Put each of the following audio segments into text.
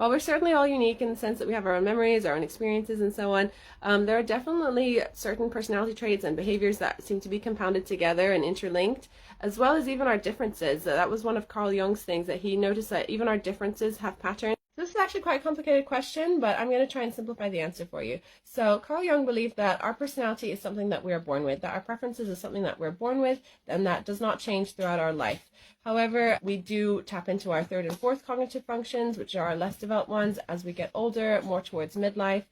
While we're certainly all unique in the sense that we have our own memories, our own experiences, and so on, there are definitely certain personality traits and behaviors that seem to be compounded together and interlinked, as well as even our differences. That was one of Carl Jung's things, that he noticed that even our differences have patterns. This is actually quite a complicated question, but I'm going to try and simplify the answer for you. So Carl Jung believed that our personality is something that we are born with, that our preferences is something that we're born with, and that does not change throughout our life. However, we do tap into our third and fourth cognitive functions, which are our less developed ones, as we get older, more towards midlife.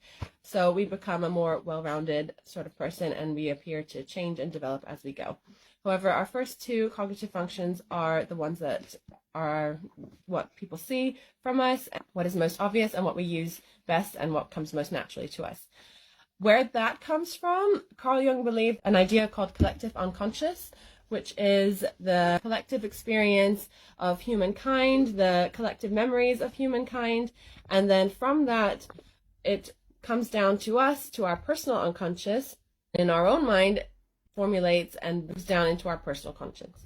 So we become a more well-rounded sort of person, and we appear to change and develop as we go. However, our first two cognitive functions are the ones that are what people see from us, what is most obvious, and what we use best, and what comes most naturally to us. Where that comes from, Carl Jung believed an idea called collective unconscious, which is the collective experience of humankind, the collective memories of humankind, and then from that, it comes down to us, to our personal unconscious, in our own mind, formulates and moves down into our personal conscience.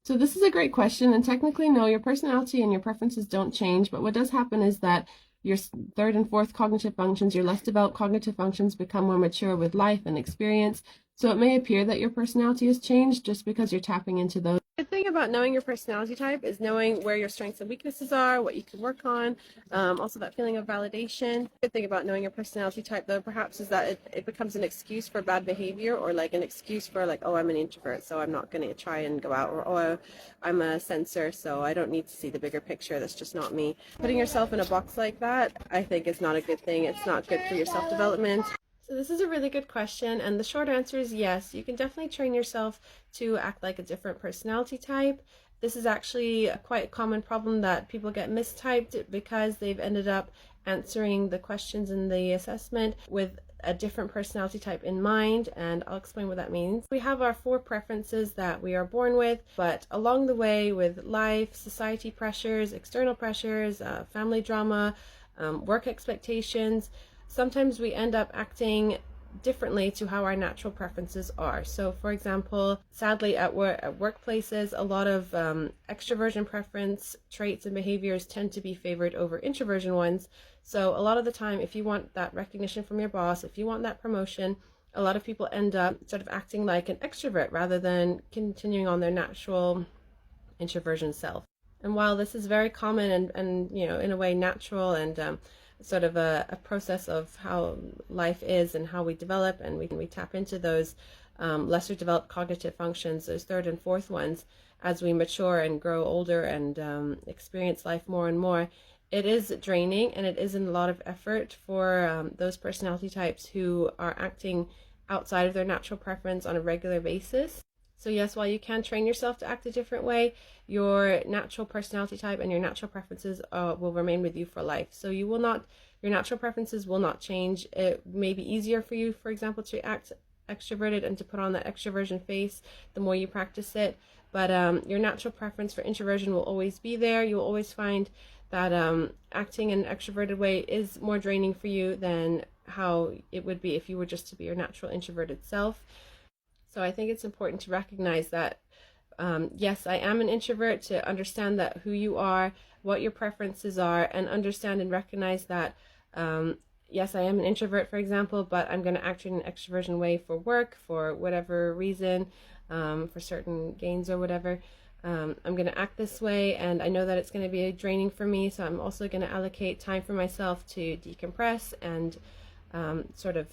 So this is a great question, and technically, no, your personality and your preferences don't change, but what does happen is that your third and fourth cognitive functions, your less developed cognitive functions, become more mature with life and experience. So it may appear that your personality has changed just because you're tapping into those. The thing about knowing your personality type is knowing where your strengths and weaknesses are, what you can work on, also that feeling of validation. The good thing about knowing your personality type, though, perhaps, is that it becomes an excuse for bad behavior, or like an excuse for like, oh, I'm an introvert, so I'm not going to try and go out, or oh, I'm a sensor, so I don't need to see the bigger picture, that's just not me. Putting yourself in a box like that, I think, is not a good thing. It's not good for your self-development. So this is a really good question, and the short answer is yes. You can definitely train yourself to act like a different personality type. This is actually quite a common problem, that people get mistyped because they've ended up answering the questions in the assessment with a different personality type in mind, and I'll explain what that means. We have our 4 preferences that we are born with, but along the way, with life, society pressures, external pressures, family drama, work expectations, sometimes we end up acting differently to how our natural preferences are. So for example, sadly at workplaces, a lot of extroversion preference traits and behaviors tend to be favored over introversion ones. So a lot of the time, if you want that recognition from your boss, if you want that promotion, a lot of people end up sort of acting like an extrovert rather than continuing on their natural introversion self. And while this is very common and you know, in a way natural, and sort of a process of how life is and how we develop, and we tap into those lesser developed cognitive functions, those third and fourth ones, as we mature and grow older and experience life more and more. It is draining, and it is a lot of effort for those personality types who are acting outside of their natural preference on a regular basis. So yes, while you can train yourself to act a different way, your natural personality type and your natural preferences will remain with you for life. So your natural preferences will not change. It may be easier for you, for example, to act extroverted and to put on that extroversion face the more you practice it. But your natural preference for introversion will always be there. You'll always find that acting in an extroverted way is more draining for you than how it would be if you were just to be your natural introverted self. So I think it's important to recognize that, yes, I am an introvert, to understand that who you are, what your preferences are, and understand and recognize that, yes, I am an introvert, for example, but I'm going to act in an extroversion way for work, for whatever reason, for certain gains or whatever. I'm going to act this way, and I know that it's going to be draining for me, so I'm also going to allocate time for myself to decompress and sort of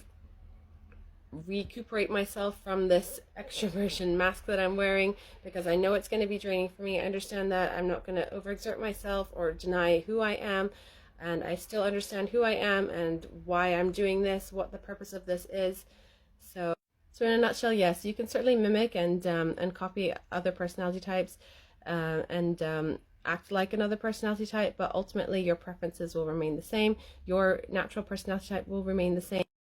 recuperate myself from this extroversion mask that I'm wearing, because I know it's going to be draining for me. I understand that I'm not going to overexert myself or deny who I am, and I still understand who I am and why I'm doing this, what the purpose of this is. So in a nutshell, yes, you can certainly mimic and copy other personality types and act like another personality type, but ultimately your preferences will remain the same. Your natural personality type will remain the same.